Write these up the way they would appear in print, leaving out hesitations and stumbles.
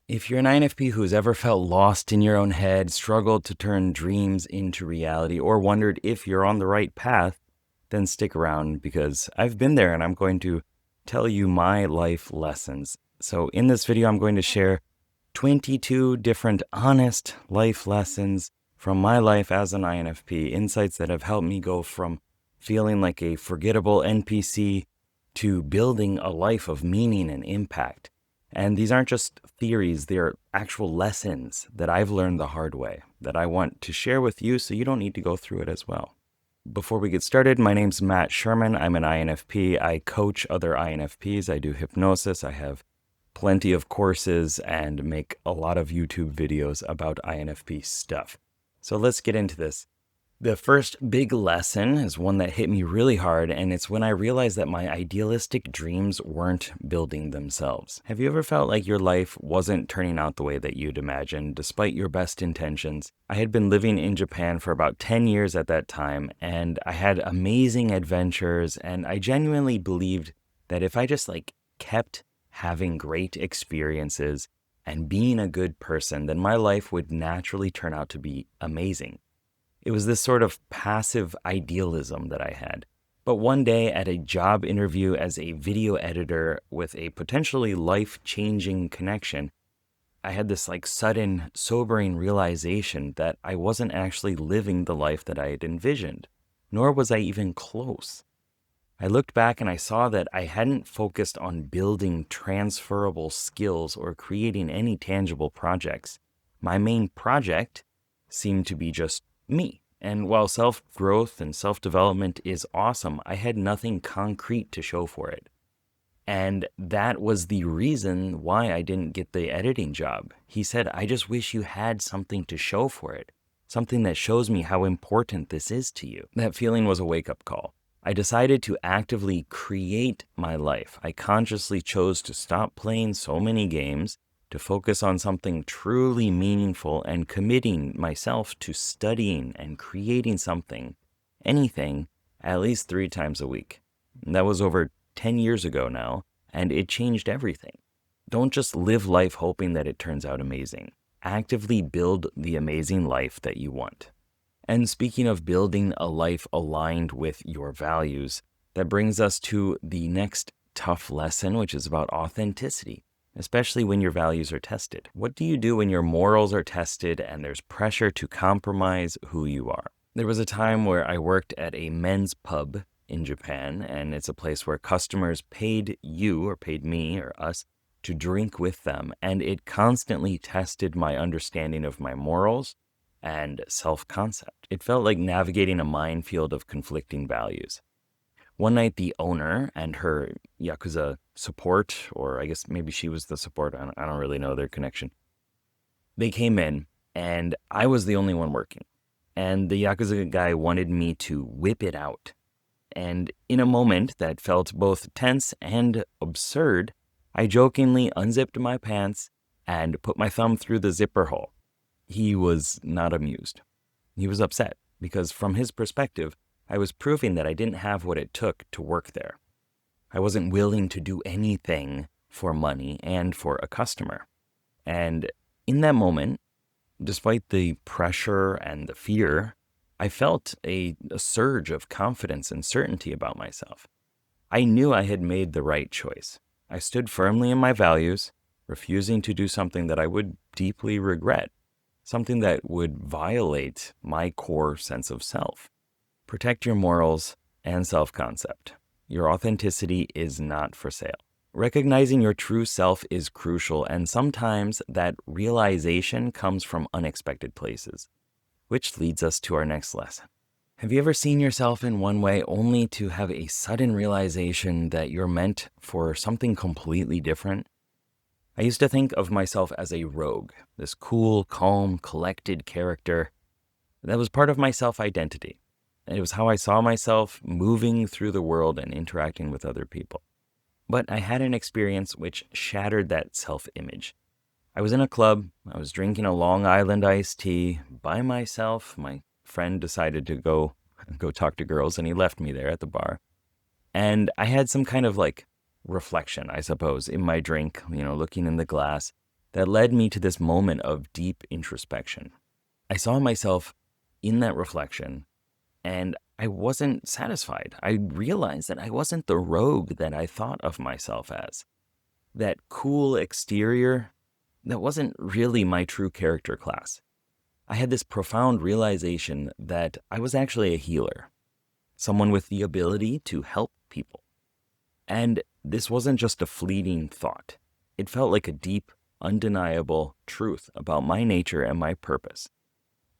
If you're an INFP who's ever felt lost in your own head, struggled to turn dreams into reality, or wondered if you're on the right path, then stick around because I've been there and I'm going to tell you my life lessons. So in this video, I'm going to share 22 different honest life lessons from my life as an INFP, insights that have helped me go from feeling like a forgettable NPC to building a life of meaning and impact. And these aren't just theories, they're actual lessons that I've learned the hard way that I want to share with you so you don't need to go through it as well. Before we get started, my name's Matt Sherman. I'm an INFP. I coach other INFPs. I do hypnosis. I have plenty of courses and make a lot of YouTube videos about INFP stuff. So let's get into this. The first big lesson is one that hit me really hard, and it's when I realized that my idealistic dreams weren't building themselves. Have you ever felt like your life wasn't turning out the way that you'd imagined, despite your best intentions? I had been living in Japan for about 10 years at that time, and I had amazing adventures, and I genuinely believed that if I just kept having great experiences and being a good person, then my life would naturally turn out to be amazing. It was this sort of passive idealism that I had. But one day at a job interview as a video editor with a potentially life-changing connection, I had this sudden, sobering realization that I wasn't actually living the life that I had envisioned, nor was I even close. I looked back and I saw that I hadn't focused on building transferable skills or creating any tangible projects. My main project seemed to be just me. And while self-growth and self-development is awesome, I had nothing concrete to show for it. And that was the reason why I didn't get the editing job. He said, I just wish you had something to show for it, something that shows me how important this is to you. That feeling was a wake-up call. I decided to actively create my life. I consciously chose to stop playing so many games, to focus on something truly meaningful and committing myself to studying and creating something, anything, at least 3 times a week. And that was over 10 years ago now, and it changed everything. Don't just live life hoping that it turns out amazing. Actively build the amazing life that you want. And speaking of building a life aligned with your values, that brings us to the next tough lesson, which is about authenticity. Especially when your values are tested. What do you do when your morals are tested and there's pressure to compromise who you are? There was a time where I worked at a men's pub in Japan, and it's a place where customers paid you, or paid me, or us, to drink with them, and it constantly tested my understanding of my morals and self-concept. It felt like navigating a minefield of conflicting values. One night, the owner and her Yakuza support, or I guess maybe she was the support, I don't really know their connection. They came in, and I was the only one working. And the Yakuza guy wanted me to whip it out. And in a moment that felt both tense and absurd, I jokingly unzipped my pants and put my thumb through the zipper hole. He was not amused. He was upset, because from his perspective, I was proving that I didn't have what it took to work there. I wasn't willing to do anything for money and for a customer. And in that moment, despite the pressure and the fear, I felt a surge of confidence and certainty about myself. I knew I had made the right choice. I stood firmly in my values, refusing to do something that I would deeply regret, something that would violate my core sense of self. Protect your morals and self-concept. Your authenticity is not for sale. Recognizing your true self is crucial, and sometimes that realization comes from unexpected places, which leads us to our next lesson. Have you ever seen yourself in one way only to have a sudden realization that you're meant for something completely different? I used to think of myself as a rogue, this cool, calm, collected character. That was part of my self-identity. It was how I saw myself moving through the world and interacting with other people. But I had an experience which shattered that self-image. I was in a club. I was drinking a Long Island iced tea by myself. My friend decided to go talk to girls, and he left me there at the bar. And I had some kind of reflection, I suppose, in my drink, looking in the glass, that led me to this moment of deep introspection. I saw myself in that reflection, and I wasn't satisfied. I realized that I wasn't the rogue that I thought of myself as. That cool exterior, that wasn't really my true character class. I had this profound realization that I was actually a healer, someone with the ability to help people. And this wasn't just a fleeting thought. It felt like a deep, undeniable truth about my nature and my purpose.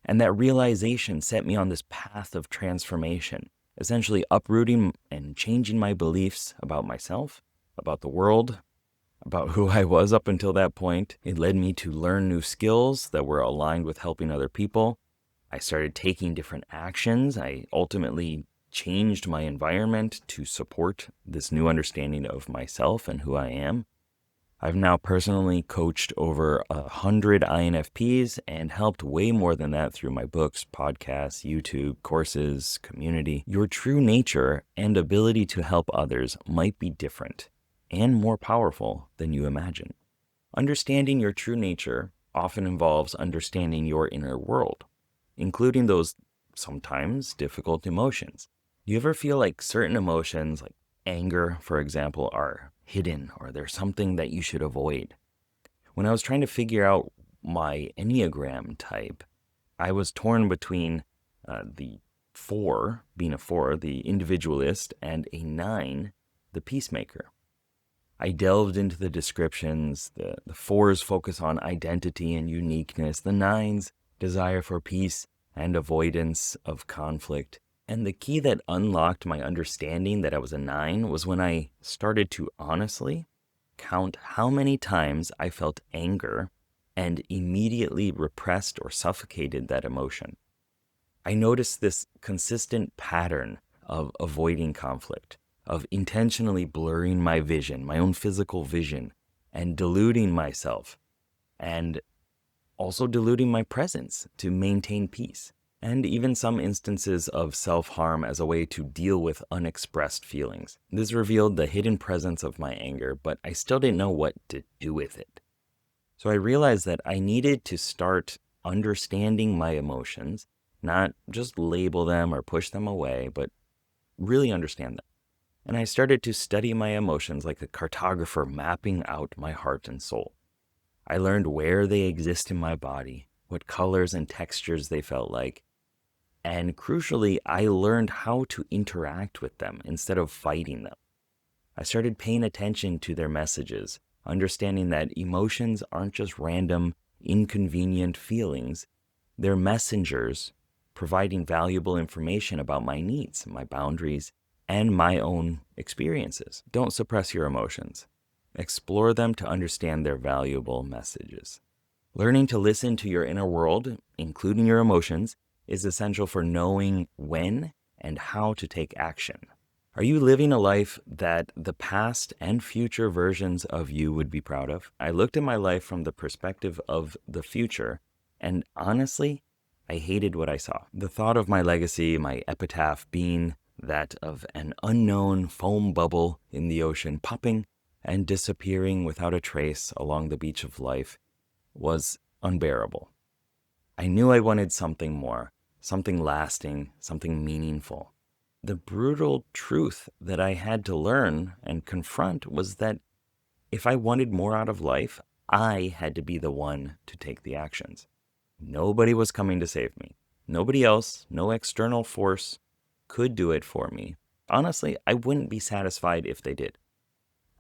And that realization set me on this path of transformation, essentially uprooting and changing my beliefs about myself, about the world, about who I was up until that point. It led me to learn new skills that were aligned with helping other people. I started taking different actions. I ultimately changed my environment to support this new understanding of myself and who I am. I've now personally coached over 100 INFPs and helped way more than that through my books, podcasts, YouTube, courses, community. Your true nature and ability to help others might be different and more powerful than you imagine. Understanding your true nature often involves understanding your inner world, including those sometimes difficult emotions. You ever feel like certain emotions, like anger, for example, are hidden or there's something that you should avoid? When I was trying to figure out my Enneagram type, I was torn between the 4, being a 4, the individualist, and a 9, the peacemaker. I delved into the descriptions. The 4s focus on identity and uniqueness. The 9s desire for peace and avoidance of conflict. And the key that unlocked my understanding that I was a 9 was when I started to honestly count how many times I felt anger and immediately repressed or suffocated that emotion. I noticed this consistent pattern of avoiding conflict, of intentionally blurring my vision, my own physical vision, and deluding myself, and also diluting my presence to maintain peace, and even some instances of self-harm as a way to deal with unexpressed feelings. This revealed the hidden presence of my anger, but I still didn't know what to do with it. So I realized that I needed to start understanding my emotions, not just label them or push them away, but really understand them. And I started to study my emotions like a cartographer mapping out my heart and soul. I learned where they exist in my body, what colors and textures they felt like, and crucially, I learned how to interact with them instead of fighting them. I started paying attention to their messages, understanding that emotions aren't just random, inconvenient feelings. They're messengers providing valuable information about my needs, my boundaries, and my own experiences. Don't suppress your emotions. Explore them to understand their valuable messages. Learning to listen to your inner world, including your emotions, is essential for knowing when and how to take action. Are you living a life that the past and future versions of you would be proud of? I looked at my life from the perspective of the future, and honestly, I hated what I saw. The thought of my legacy, my epitaph, being that of an unknown foam bubble in the ocean, popping and disappearing without a trace along the beach of life, was unbearable. I knew I wanted something more, something lasting, something meaningful. The brutal truth that I had to learn and confront was that if I wanted more out of life, I had to be the one to take the actions. Nobody was coming to save me. Nobody else, no external force could do it for me. Honestly, I wouldn't be satisfied if they did.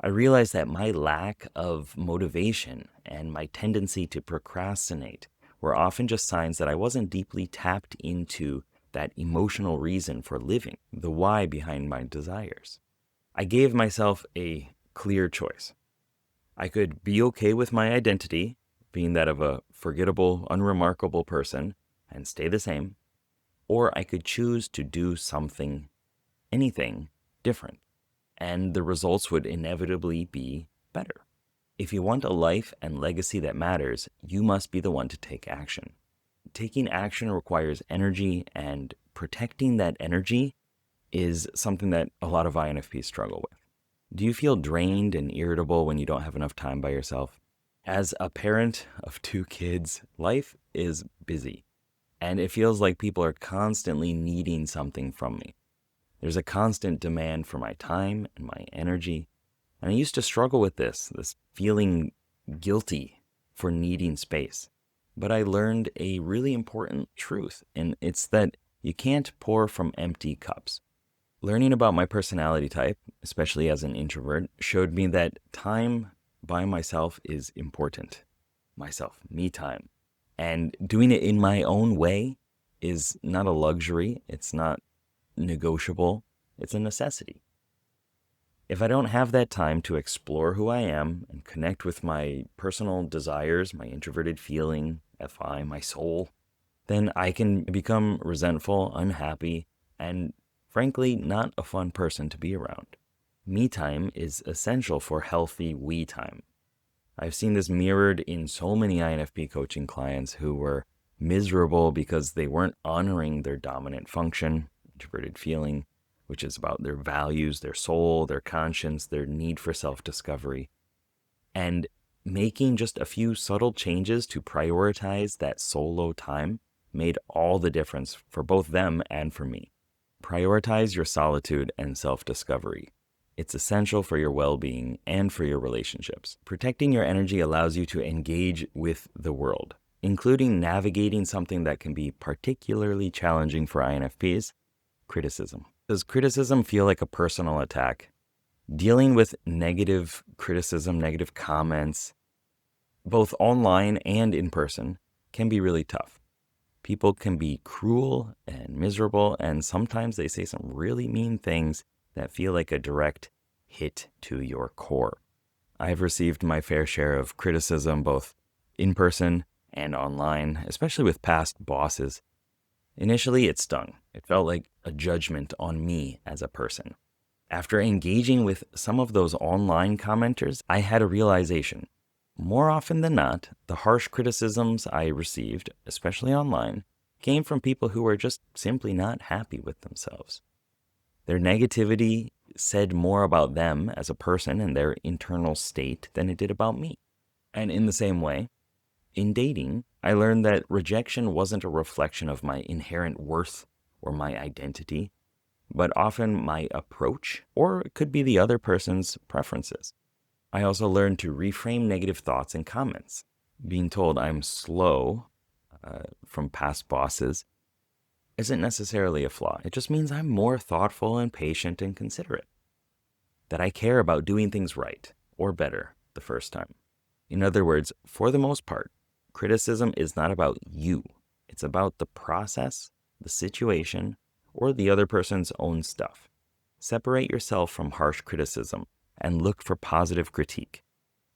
I realized that my lack of motivation and my tendency to procrastinate were often just signs that I wasn't deeply tapped into that emotional reason for living, the why behind my desires. I gave myself a clear choice. I could be okay with my identity, being that of a forgettable, unremarkable person, and stay the same, or I could choose to do something, anything, different, and the results would inevitably be better. If you want a life and legacy that matters, you must be the one to take action. Taking action requires energy, and protecting that energy is something that a lot of INFPs struggle with. Do you feel drained and irritable when you don't have enough time by yourself? As a parent of two kids, life is busy, and it feels like people are constantly needing something from me. There's a constant demand for my time and my energy, and I used to struggle with this feeling guilty for needing space. But I learned a really important truth, and it's that you can't pour from empty cups. Learning about my personality type, especially as an introvert, showed me that time by myself is important. Me time. And doing it in my own way is not a luxury, it's not negotiable, it's a necessity. If I don't have that time to explore who I am and connect with my personal desires, my introverted feeling, FI, my soul, then I can become resentful, unhappy, and frankly, not a fun person to be around. Me time is essential for healthy we time. I've seen this mirrored in so many INFP coaching clients who were miserable because they weren't honoring their dominant function, introverted feeling, which is about their values, their soul, their conscience, their need for self-discovery. And making just a few subtle changes to prioritize that solo time made all the difference for both them and for me. Prioritize your solitude and self-discovery. It's essential for your well-being and for your relationships. Protecting your energy allows you to engage with the world, including navigating something that can be particularly challenging for INFPs, criticism. Does criticism feel like a personal attack? Dealing with negative criticism, negative comments, both online and in person, can be really tough. People can be cruel and miserable, and sometimes they say some really mean things that feel like a direct hit to your core. I've received my fair share of criticism both in person and online, especially with past bosses. Initially, it stung. It felt like a judgment on me as a person. After engaging with some of those online commenters, I had a realization. More often than not, the harsh criticisms I received, especially online, came from people who were just simply not happy with themselves. Their negativity said more about them as a person and their internal state than it did about me. And in the same way, in dating, I learned that rejection wasn't a reflection of my inherent worth or my identity, but often my approach, or it could be the other person's preferences. I also learned to reframe negative thoughts and comments. Being told I'm slow from past bosses isn't necessarily a flaw. It just means I'm more thoughtful and patient and considerate. That I care about doing things right or better the first time. In other words, for the most part, criticism is not about you. It's about the process, the situation, or the other person's own stuff. Separate yourself from harsh criticism and look for positive critique.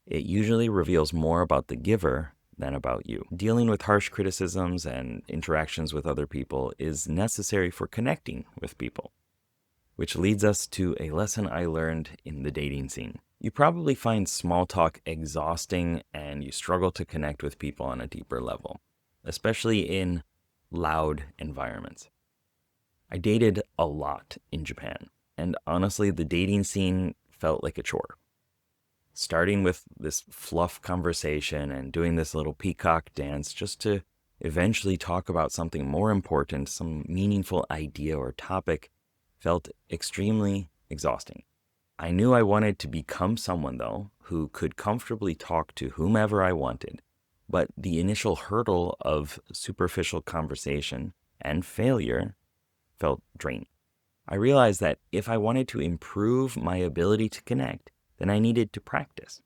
It usually reveals more about the giver than about you. Dealing with harsh criticisms and interactions with other people is necessary for connecting with people, which leads us to a lesson I learned in the dating scene. You probably find small talk exhausting and you struggle to connect with people on a deeper level, especially in loud environments. I dated a lot in Japan, and honestly, the dating scene felt like a chore. Starting with this fluff conversation and doing this little peacock dance just to eventually talk about something more important, some meaningful idea or topic, felt extremely exhausting. I knew I wanted to become someone, though, who could comfortably talk to whomever I wanted, but the initial hurdle of superficial conversation and failure felt draining. I realized that if I wanted to improve my ability to connect, then I needed to practice.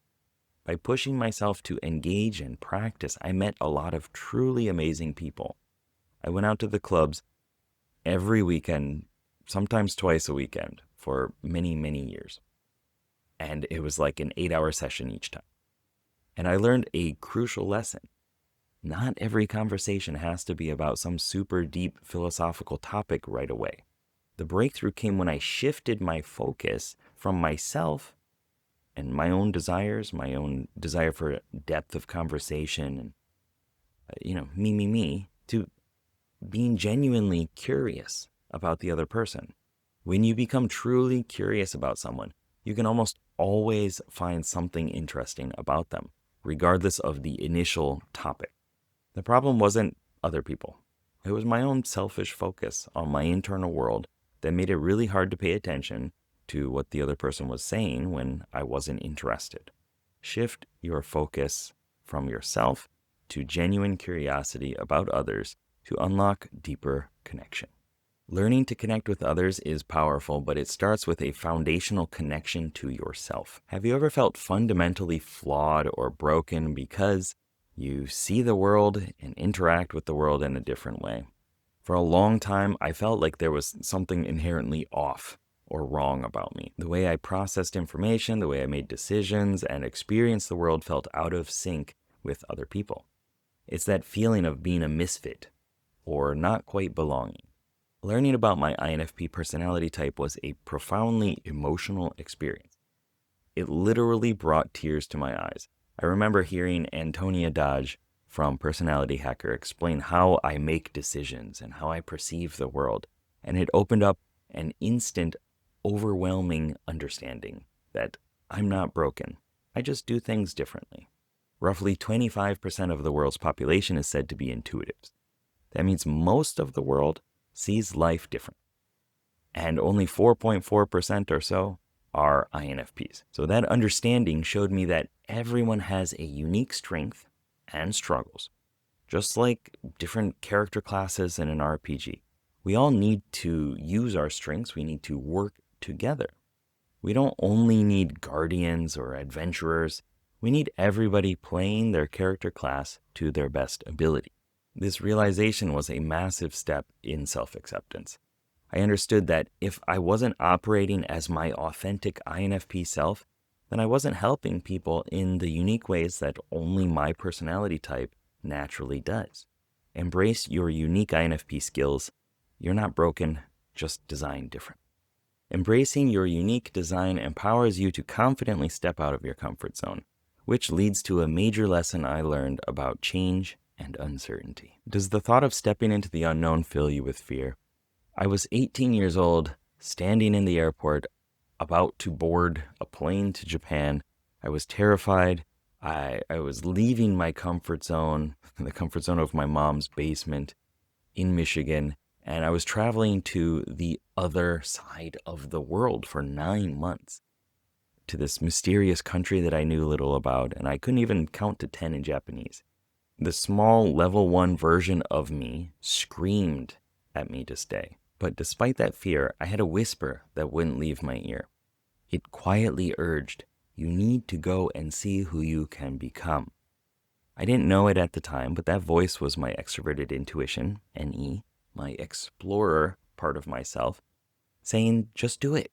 By pushing myself to engage and practice, I met a lot of truly amazing people. I went out to the clubs every weekend, sometimes twice a weekend, for many, many years. And it was like an 8-hour session each time. And I learned a crucial lesson. Not every conversation has to be about some super deep philosophical topic right away. The breakthrough came when I shifted my focus from myself and my own desires, my own desire for depth of conversation, and, me, to being genuinely curious about the other person. When you become truly curious about someone, you can almost always find something interesting about them, regardless of the initial topic. The problem wasn't other people. It was my own selfish focus on my internal world that made it really hard to pay attention to what the other person was saying when I wasn't interested. Shift your focus from yourself to genuine curiosity about others to unlock deeper connection. Learning to connect with others is powerful, but it starts with a foundational connection to yourself. Have you ever felt fundamentally flawed or broken because you see the world and interact with the world in a different way? For a long time, I felt like there was something inherently off or wrong about me. The way I processed information, the way I made decisions, and experienced the world felt out of sync with other people. It's that feeling of being a misfit or not quite belonging. Learning about my INFP personality type was a profoundly emotional experience. It literally brought tears to my eyes. I remember hearing Antonia Dodge from Personality Hacker explain how I make decisions and how I perceive the world, and it opened up an instant, overwhelming understanding that I'm not broken. I just do things differently. Roughly 25% of the world's population is said to be intuitives. That means most of the world sees life different. And only 4.4% or so are INFPs. So that understanding showed me that everyone has a unique strength and struggles. Just like different character classes in an RPG. We all need to use our strengths. We need to work together. We don't only need guardians or adventurers. We need everybody playing their character class to their best ability. This realization was a massive step in self-acceptance. I understood that if I wasn't operating as my authentic INFP self, then I wasn't helping people in the unique ways that only my personality type naturally does. Embrace your unique INFP skills. You're not broken, just designed different. Embracing your unique design empowers you to confidently step out of your comfort zone, which leads to a major lesson I learned about change and uncertainty. Does the thought of stepping into the unknown fill you with fear? I was 18 years old, standing in the airport, about to board a plane to Japan. I was terrified. I was leaving my comfort zone, the comfort zone of my mom's basement in Michigan, and I was traveling to the other side of the world for 9 months, to this mysterious country that I knew little about, and I couldn't even count to 10 in Japanese. The small level 1 version of me screamed at me to stay. But despite that fear, I had a whisper that wouldn't leave my ear. It quietly urged, you need to go and see who you can become. I didn't know it at the time, but that voice was my extroverted intuition, NE, my explorer part of myself, saying, just do it.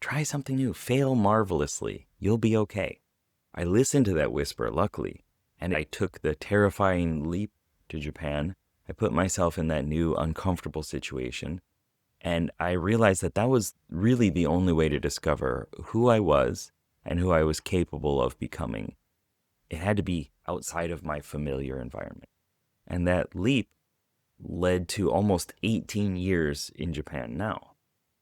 Try something new. Fail marvelously. You'll be okay. I listened to that whisper, luckily, and I took the terrifying leap to Japan. I put myself in that new, uncomfortable situation, and I realized that that was really the only way to discover who I was and who I was capable of becoming. It had to be outside of my familiar environment. And that leap led to almost 18 years in Japan now.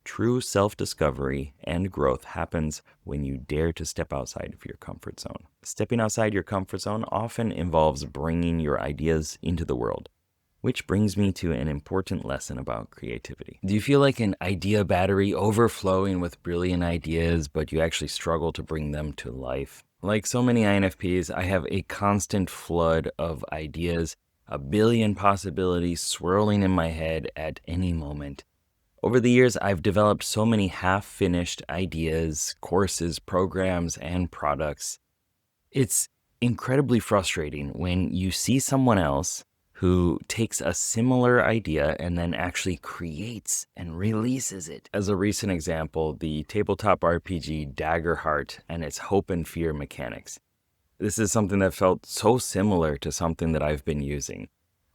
True self-discovery and growth happens when you dare to step outside of your comfort zone. Stepping outside your comfort zone often involves bringing your ideas into the world, which brings me to an important lesson about creativity. Do you feel like an idea battery overflowing with brilliant ideas, but you actually struggle to bring them to life? Like so many INFPs, I have a constant flood of ideas, a billion possibilities swirling in my head at any moment. Over the years, I've developed so many half-finished ideas, courses, programs, and products. It's incredibly frustrating when you see someone else who takes a similar idea and then actually creates and releases it. As a recent example, the tabletop RPG Daggerheart and its hope and fear mechanics. This is something that felt so similar to something that I've been using.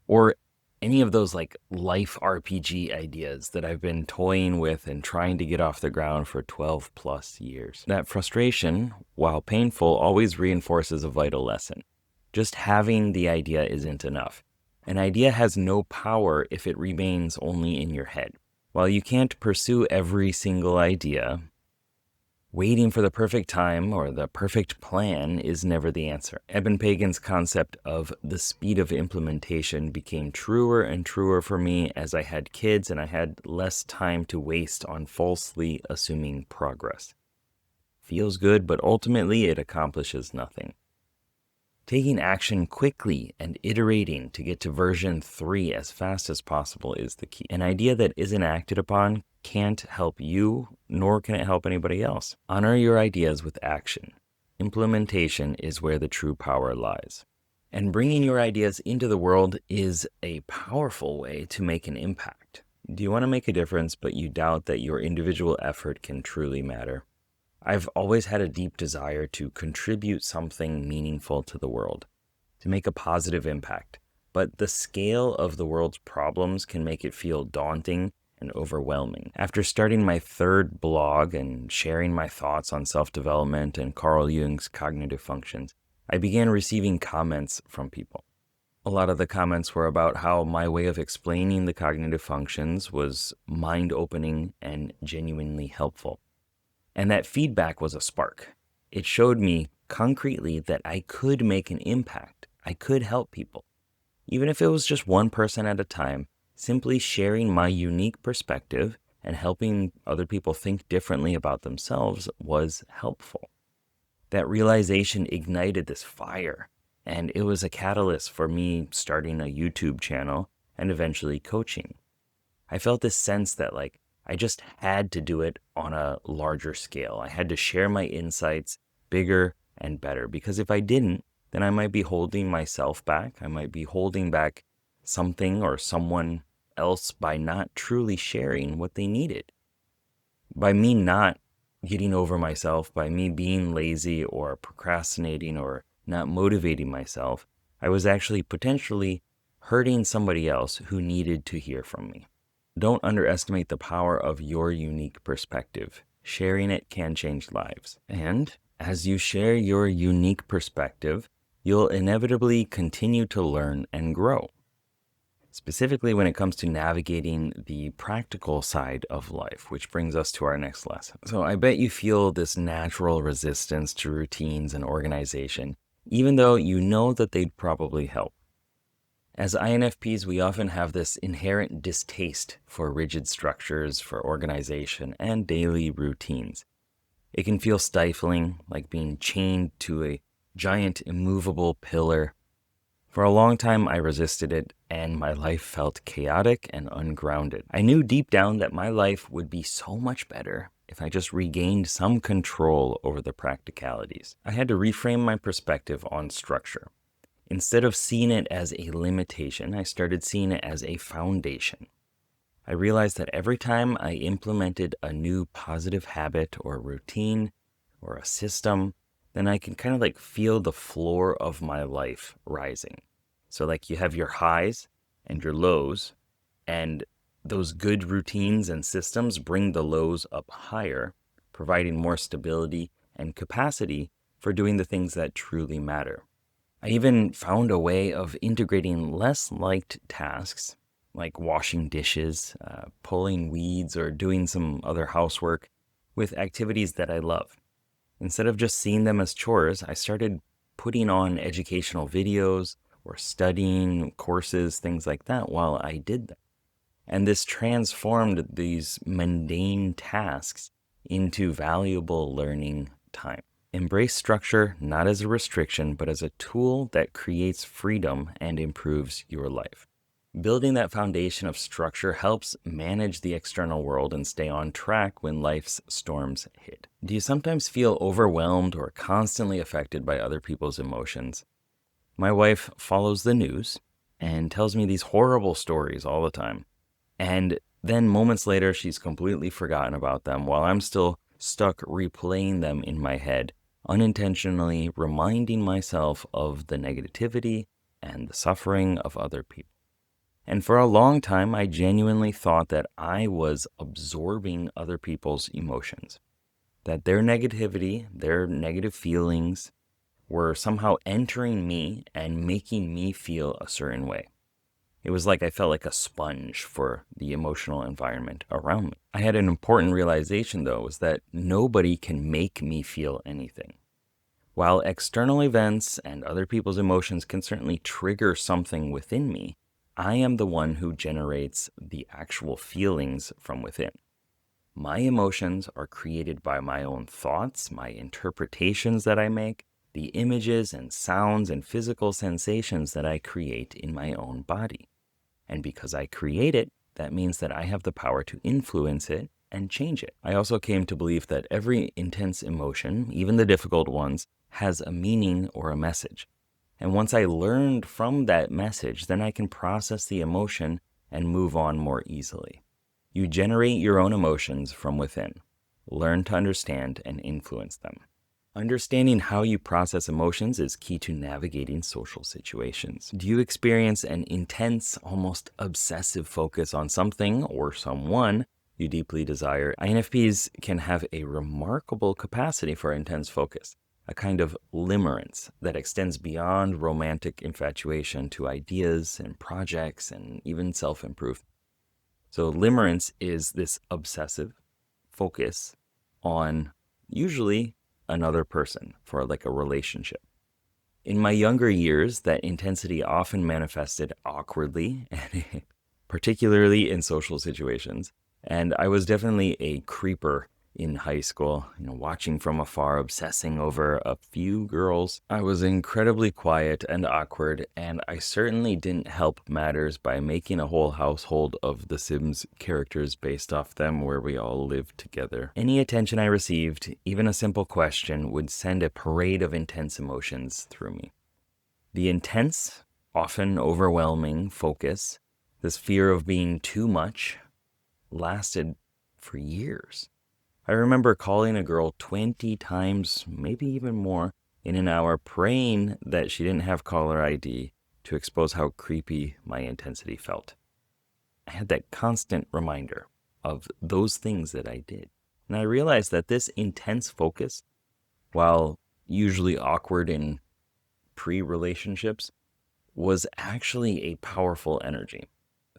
Or any of those like life RPG ideas that I've been toying with and trying to get off the ground for 12 plus years. That frustration, while painful, always reinforces a vital lesson. Just having the idea isn't enough. An idea has no power if it remains only in your head. While you can't pursue every single idea, Waiting for the perfect time or the perfect plan is never the answer. Eben Pagan's concept of the speed of implementation became truer and truer for me as I had kids and I had less time to waste on falsely assuming progress. Feels good, but ultimately it accomplishes nothing. Taking action quickly and iterating to get to version 3 as fast as possible is the key. An idea that isn't acted upon can't help you, nor can it help anybody else. Honor your ideas with action. Implementation is where the true power lies. And bringing your ideas into the world is a powerful way to make an impact. Do you want to make a difference, but you doubt that your individual effort can truly matter? I've always had a deep desire to contribute something meaningful to the world, to make a positive impact. But the scale of the world's problems can make it feel daunting and overwhelming. After starting my 3rd blog and sharing my thoughts on self-development and Carl Jung's cognitive functions, I began receiving comments from people. A lot of the comments were about how my way of explaining the cognitive functions was mind-opening and genuinely helpful. And that feedback was a spark. It showed me concretely that I could make an impact. I could help people. Even if it was just one person at a time, simply sharing my unique perspective and helping other people think differently about themselves was helpful. That realization ignited this fire, and it was a catalyst for me starting a YouTube channel and eventually coaching. I felt this sense that I just had to do it on a larger scale. I had to share my insights bigger and better, because if I didn't, then I might be holding myself back. I might be holding back something or someone else by not truly sharing what they needed. By me not getting over myself, by me being lazy or procrastinating or not motivating myself, I was actually potentially hurting somebody else who needed to hear from me. Don't underestimate the power of your unique perspective. Sharing it can change lives. And as you share your unique perspective, you'll inevitably continue to learn and grow. Specifically when it comes to navigating the practical side of life, which brings us to our next lesson. So I bet you feel this natural resistance to routines and organization, even though you know that they'd probably help. As INFPs, we often have this inherent distaste for rigid structures, for organization, and daily routines. It can feel stifling, like being chained to a giant immovable pillar. For a long time, I resisted it, and my life felt chaotic and ungrounded. I knew deep down that my life would be so much better if I just regained some control over the practicalities. I had to reframe my perspective on structure. Instead of seeing it as a limitation, I started seeing it as a foundation. I realized that every time I implemented a new positive habit or routine or a system, then I can kind of feel the floor of my life rising. So you have your highs and your lows, and those good routines and systems bring the lows up higher, providing more stability and capacity for doing the things that truly matter. I even found a way of integrating less liked tasks, like washing dishes, pulling weeds, or doing some other housework, with activities that I love. Instead of just seeing them as chores, I started putting on educational videos or studying courses, things like that, while I did them. And this transformed these mundane tasks into valuable learning time. Embrace structure not as a restriction, but as a tool that creates freedom and improves your life. Building that foundation of structure helps manage the external world and stay on track when life's storms hit. Do you sometimes feel overwhelmed or constantly affected by other people's emotions? My wife follows the news and tells me these horrible stories all the time. And then moments later, she's completely forgotten about them while I'm still stuck replaying them in my head, unintentionally reminding myself of the negativity and the suffering of other people. And for a long time, I genuinely thought that I was absorbing other people's emotions, that their negativity, their negative feelings were somehow entering me and making me feel a certain way. It was like I felt like a sponge for the emotional environment around me. I had an important realization, though, was that nobody can make me feel anything. While external events and other people's emotions can certainly trigger something within me, I am the one who generates the actual feelings from within. My emotions are created by my own thoughts, my interpretations that I make, the images and sounds and physical sensations that I create in my own body. And because I create it, that means that I have the power to influence it and change it. I also came to believe that every intense emotion, even the difficult ones, has a meaning or a message. And once I learned from that message, then I can process the emotion and move on more easily. You generate your own emotions from within. Learn to understand and influence them. Understanding how you process emotions is key to navigating social situations. Do you experience an intense, almost obsessive focus on something or someone you deeply desire? INFPs can have a remarkable capacity for intense focus, a kind of limerence that extends beyond romantic infatuation to ideas and projects and even self-improvement. So limerence is this obsessive focus on usually another person for like a relationship. In my younger years, that intensity often manifested awkwardly, particularly in social situations. And I was definitely a creeper in high school, watching from afar, obsessing over a few girls. I was incredibly quiet and awkward, and I certainly didn't help matters by making a whole household of The Sims characters based off them where we all lived together. Any attention I received, even a simple question, would send a parade of intense emotions through me. The intense, often overwhelming focus, this fear of being too much, lasted for years. I remember calling a girl 20 times, maybe even more, in an hour, praying that she didn't have caller ID to expose how creepy my intensity felt. I had that constant reminder of those things that I did. And I realized that this intense focus, while usually awkward in pre-relationships, was actually a powerful energy.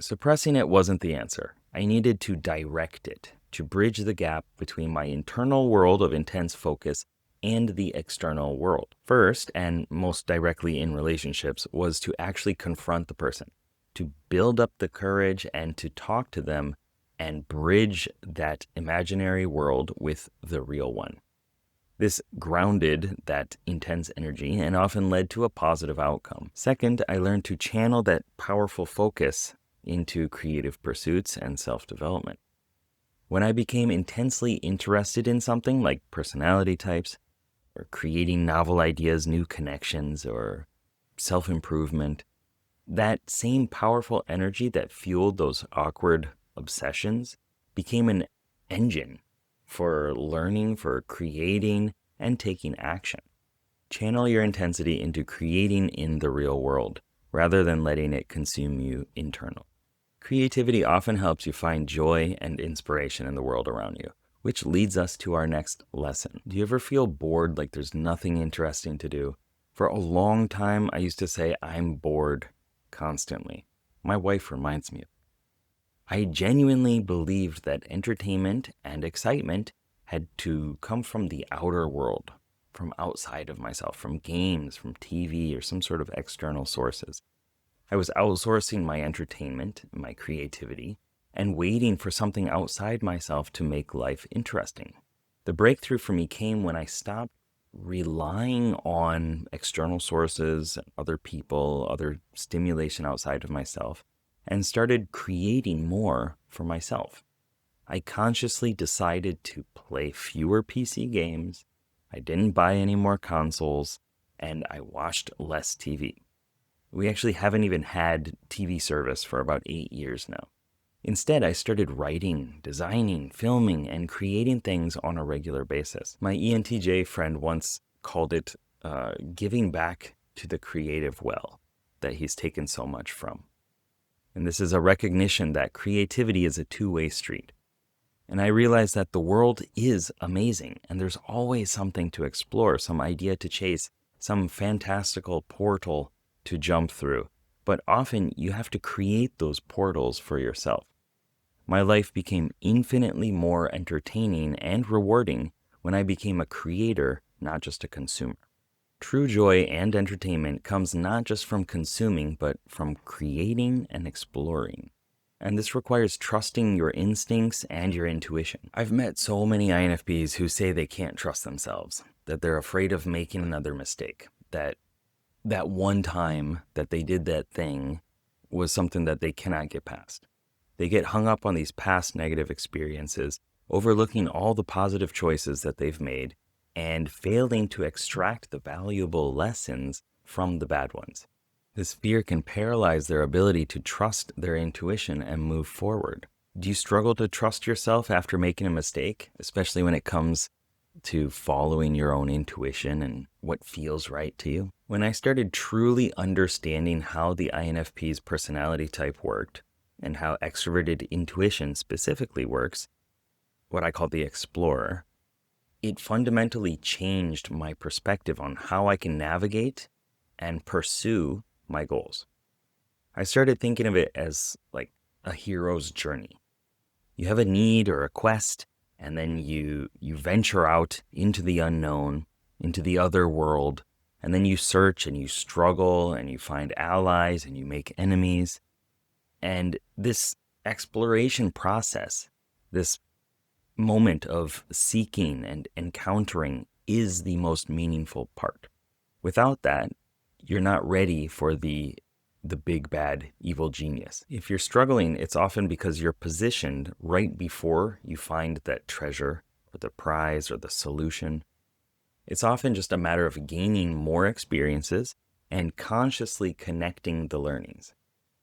Suppressing it wasn't the answer. I needed to direct it, to bridge the gap between my internal world of intense focus and the external world. First, and most directly in relationships, was to actually confront the person, to build up the courage and to talk to them and bridge that imaginary world with the real one. This grounded that intense energy and often led to a positive outcome. Second, I learned to channel that powerful focus into creative pursuits and self-development. When I became intensely interested in something like personality types, or creating novel ideas, new connections, or self-improvement, that same powerful energy that fueled those awkward obsessions became an engine for learning, for creating, and taking action. Channel your intensity into creating in the real world, rather than letting it consume you internally. Creativity often helps you find joy and inspiration in the world around you, which leads us to our next lesson. Do you ever feel bored, like there's nothing interesting to do? For a long time, I used to say I'm bored constantly. My wife reminds me of it. I genuinely believed that entertainment and excitement had to come from the outer world, from outside of myself, from games, from TV, or some sort of external sources. I was outsourcing my entertainment, my creativity, and waiting for something outside myself to make life interesting. The breakthrough for me came when I stopped relying on external sources, other people, other stimulation outside of myself, and started creating more for myself. I consciously decided to play fewer PC games, I didn't buy any more consoles, and I watched less TV. We actually haven't even had TV service for about 8 years now. Instead, I started writing, designing, filming, and creating things on a regular basis. My ENTJ friend once called it giving back to the creative well that he's taken so much from. And this is a recognition that creativity is a two-way street. And I realized that the world is amazing, and there's always something to explore, some idea to chase, some fantastical portal to jump through. but often you have to create those portals for yourself. My life became infinitely more entertaining and rewarding when I became a creator, not just a consumer. True joy and entertainment comes not just from consuming, but from creating and exploring. And this requires trusting your instincts and your intuition. I've met so many INFPs who say they can't trust themselves, that they're afraid of making another mistake, that one time that they did that thing was something that they cannot get past. They get hung up on these past negative experiences, overlooking all the positive choices that they've made and failing to extract the valuable lessons from the bad ones. This fear can paralyze their ability to trust their intuition and move forward. Do you struggle to trust yourself after making a mistake, especially when it comes to following your own intuition and what feels right to you? When I started truly understanding how the INFP's personality type worked and how extroverted intuition specifically works, what I call the explorer, it fundamentally changed my perspective on how I can navigate and pursue my goals. I started thinking of it as like a hero's journey. You have a need or a quest, and then you venture out into the unknown, into the other world, and then you search and you struggle and you find allies and you make enemies. And this exploration process, this moment of seeking and encountering is the most meaningful part. Without that, you're not ready for the big bad evil genius. If you're struggling, it's often because you're positioned right before you find that treasure or the prize or the solution. It's often just a matter of gaining more experiences and consciously connecting the learnings.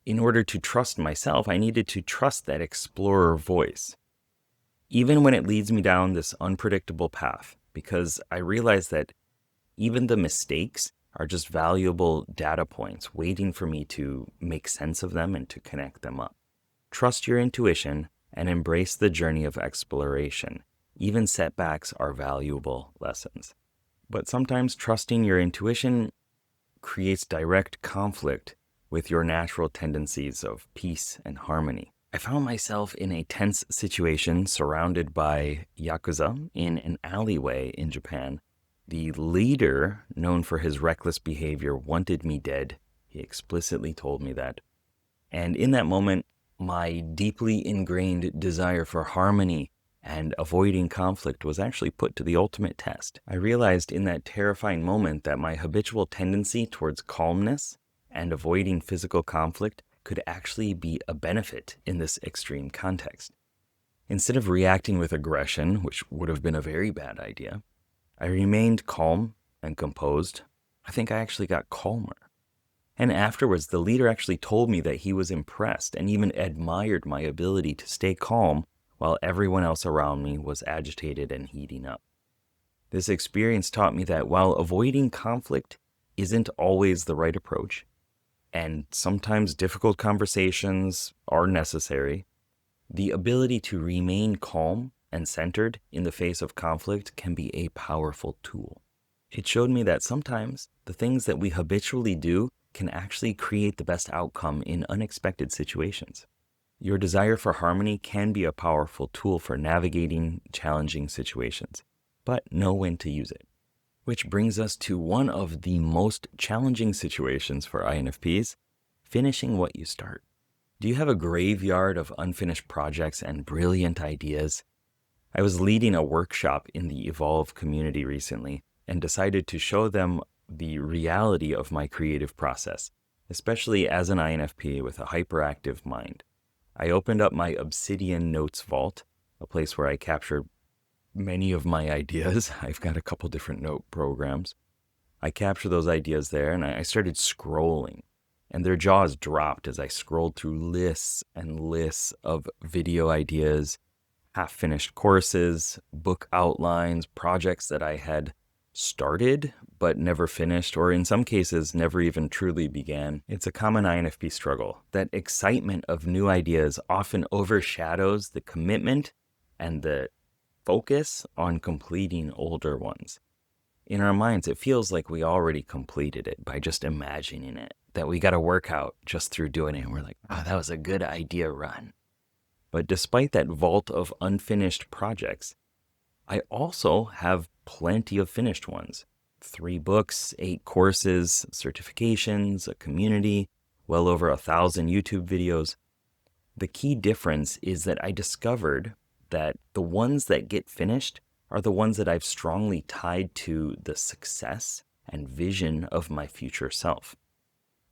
In order to trust myself, I needed to trust that explorer voice, even when it leads me down this unpredictable path, because I realize that even the mistakes are just valuable data points waiting for me to make sense of them and to connect them up. Trust your intuition and embrace the journey of exploration. Even setbacks are valuable lessons. But sometimes trusting your intuition creates direct conflict with your natural tendencies of peace and harmony. I found myself in a tense situation surrounded by Yakuza in an alleyway in Japan. The leader, known for his reckless behavior, wanted me dead. He explicitly told me that. And in that moment, my deeply ingrained desire for harmony and avoiding conflict was actually put to the ultimate test. I realized in that terrifying moment that my habitual tendency towards calmness and avoiding physical conflict could actually be a benefit in this extreme context. Instead of reacting with aggression, which would have been a very bad idea, I remained calm and composed. I think I actually got calmer. And afterwards, the leader actually told me that he was impressed and even admired my ability to stay calm while everyone else around me was agitated and heating up. This experience taught me that while avoiding conflict isn't always the right approach, and sometimes difficult conversations are necessary, the ability to remain calm and centered in the face of conflict can be a powerful tool. It showed me that sometimes the things that we habitually do can actually create the best outcome in unexpected situations. Your desire for harmony can be a powerful tool for navigating challenging situations, but know when to use it. Which brings us to one of the most challenging situations for INFPs, finishing what you start. Do you have a graveyard of unfinished projects and brilliant ideas? I was leading a workshop in the Evolve community recently and decided to show them the reality of my creative process, especially as an INFP with a hyperactive mind. I opened up my Obsidian Notes vault, a place where I captured many of my ideas. I've got a couple different note programs. I captured those ideas there and I started scrolling, and their jaws dropped as I scrolled through lists and lists of video ideas, half-finished courses, book outlines, projects that I had started but never finished, or in some cases never even truly began. It's a common INFP struggle. That excitement of new ideas often overshadows the commitment and the focus on completing older ones. In our minds, it feels like we already completed it by just imagining it. that we got to work out just through doing it. And we're like, oh, that was a good idea, run. But despite that vault of unfinished projects, I also have plenty of finished ones. 3 books, 8 courses, certifications, a community, well over 1,000 YouTube videos. The key difference is that I discovered that the ones that get finished are the ones that I've strongly tied to the success and vision of my future self.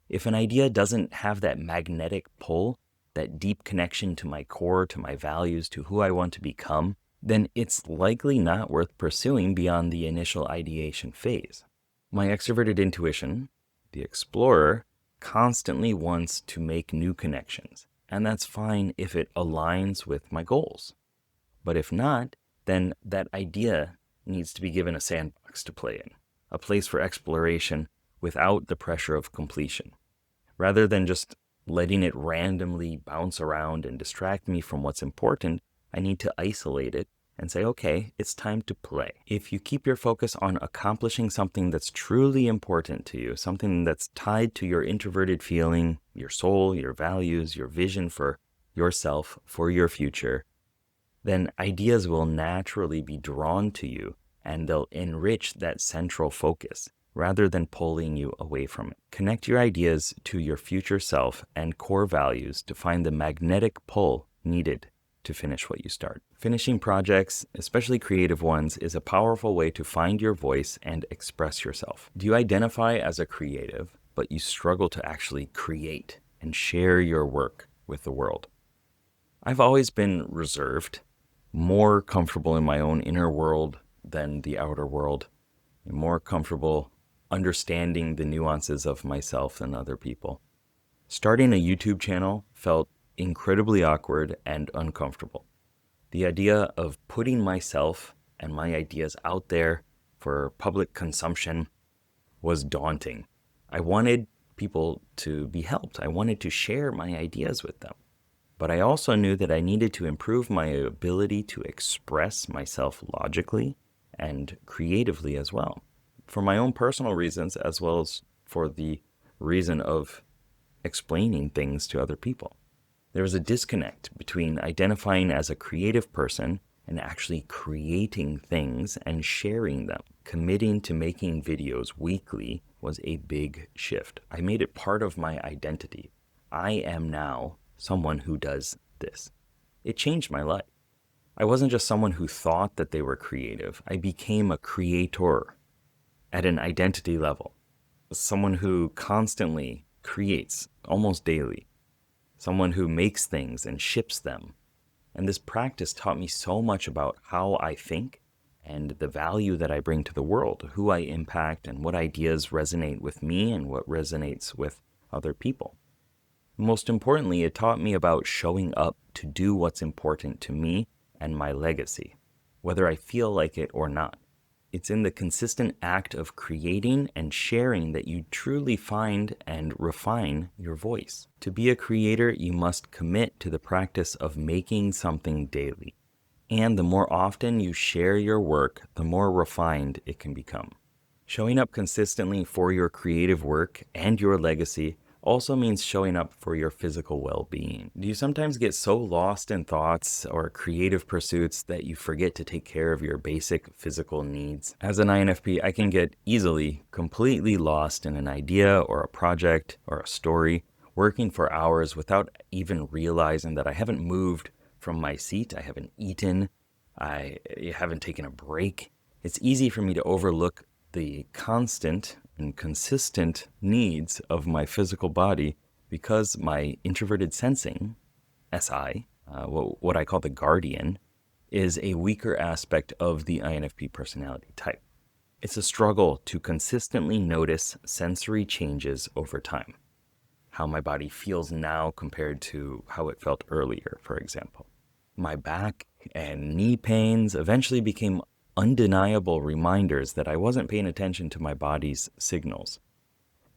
If an idea doesn't have that magnetic pull, that deep connection to my core, to my values, to who I want to become, then it's likely not worth pursuing beyond the initial ideation phase. My extroverted intuition, the explorer, constantly wants to make new connections, and that's fine if it aligns with my goals. But if not, then that idea needs to be given a sandbox to play in, a place for exploration without the pressure of completion. Rather than just letting it randomly bounce around and distract me from what's important, I need to isolate it and say, okay, it's time to play. If you keep your focus on accomplishing something that's truly important to you, something that's tied to your introverted feeling, your soul, your values, your vision for yourself, for your future, then ideas will naturally be drawn to you and they'll enrich that central focus rather than pulling you away from it. Connect your ideas to your future self and core values to find the magnetic pull needed to finish what you start. Finishing projects, especially creative ones, is a powerful way to find your voice and express yourself. Do you identify as a creative, but you struggle to actually create and share your work with the world? I've always been reserved, more comfortable in my own inner world than the outer world, and more comfortable understanding the nuances of myself and other people. Starting a YouTube channel felt incredibly awkward and uncomfortable. The idea of putting myself and my ideas out there for public consumption was daunting. I wanted people to be helped. I wanted to share my ideas with them. But I also knew that I needed to improve my ability to express myself logically and creatively as well, for my own personal reasons as well as for the reason of explaining things to other people. There was a disconnect between identifying as a creative person and actually creating things and sharing them. Committing to making videos weekly was a big shift. I made it part of my identity. I am now someone who does this. It changed my life. I wasn't just someone who thought that they were creative. I became a creator at an identity level. Someone who constantly creates, almost daily. Someone who makes things and ships them. And this practice taught me so much about how I think and the value that I bring to the world, who I impact and what ideas resonate with me and what resonates with other people. Most importantly, it taught me about showing up to do what's important to me and my legacy, whether I feel like it or not. It's in the consistent act of creating and sharing that you truly find and refine your voice. To be a creator, you must commit to the practice of making something daily. And the more often you share your work, the more refined it can become. Showing up consistently for your creative work and your legacy also means showing up for your physical well-being. Do you sometimes get so lost in thoughts or creative pursuits that you forget to take care of your basic physical needs? As an INFP, I can get easily completely lost in an idea or a project or a story, working for hours without even realizing that I haven't moved from my seat, I haven't eaten, I haven't taken a break. It's easy for me to overlook the constant and consistent needs of my physical body because my introverted sensing, SI, what I call the guardian, is a weaker aspect of the INFP personality type. It's a struggle to consistently notice sensory changes over time. How my body feels now compared to how it felt earlier, for example. My back and knee pains eventually became undeniable reminders that I wasn't paying attention to my body's signals.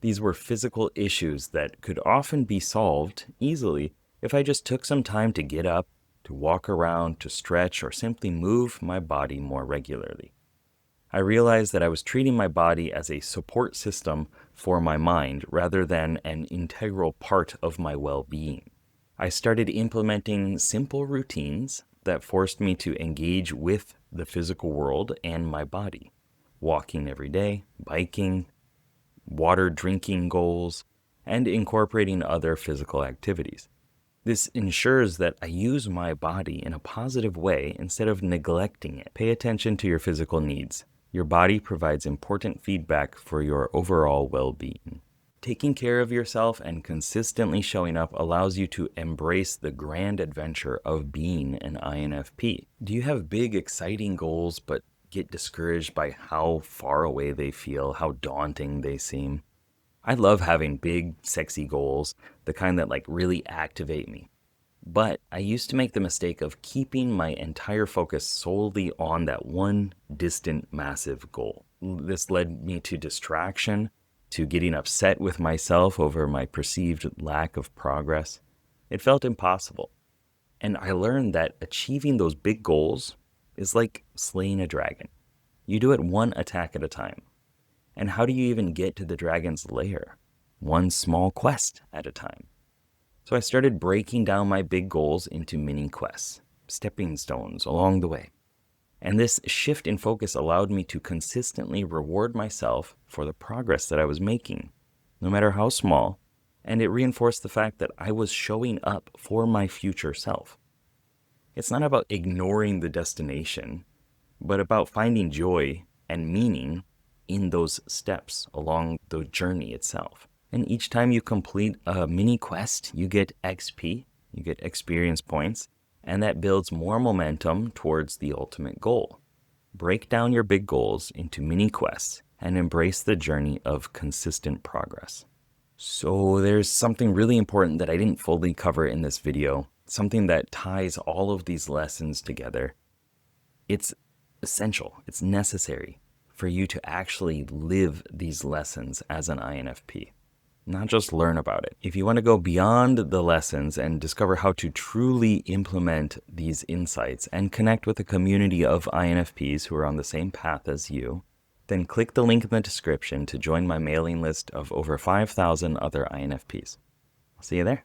These were physical issues that could often be solved easily if I just took some time to get up, to walk around, to stretch, or simply move my body more regularly. I realized that I was treating my body as a support system for my mind rather than an integral part of my well-being. I started implementing simple routines that forced me to engage with the physical world and my body. Walking every day, biking, water drinking goals, and incorporating other physical activities. This ensures that I use my body in a positive way instead of neglecting it. Pay attention to your physical needs. Your body provides important feedback for your overall well-being. Taking care of yourself and consistently showing up allows you to embrace the grand adventure of being an INFP. Do you have big, exciting goals but get discouraged by how far away they feel, how daunting they seem? I love having big, sexy goals, the kind that really activate me. But I used to make the mistake of keeping my entire focus solely on that one distant, massive goal. This led me to distraction, to getting upset with myself over my perceived lack of progress. It felt impossible. And I learned that achieving those big goals is like slaying a dragon. You do it one attack at a time. And how do you even get to the dragon's lair? One small quest at a time. So I started breaking down my big goals into mini quests, stepping stones along the way. And this shift in focus allowed me to consistently reward myself for the progress that I was making, no matter how small, and it reinforced the fact that I was showing up for my future self. It's not about ignoring the destination, but about finding joy and meaning in those steps along the journey itself. And each time you complete a mini quest, you get XP, you get experience points, and that builds more momentum towards the ultimate goal. Break down your big goals into mini quests and embrace the journey of consistent progress. So there's something really important that I didn't fully cover in this video, something that ties all of these lessons together. It's essential, it's necessary for you to actually live these lessons as an INFP, not just learn about it. If you want to go beyond the lessons and discover how to truly implement these insights and connect with a community of INFPs who are on the same path as you, then click the link in the description to join my mailing list of over 5,000 other INFPs. I'll see you there.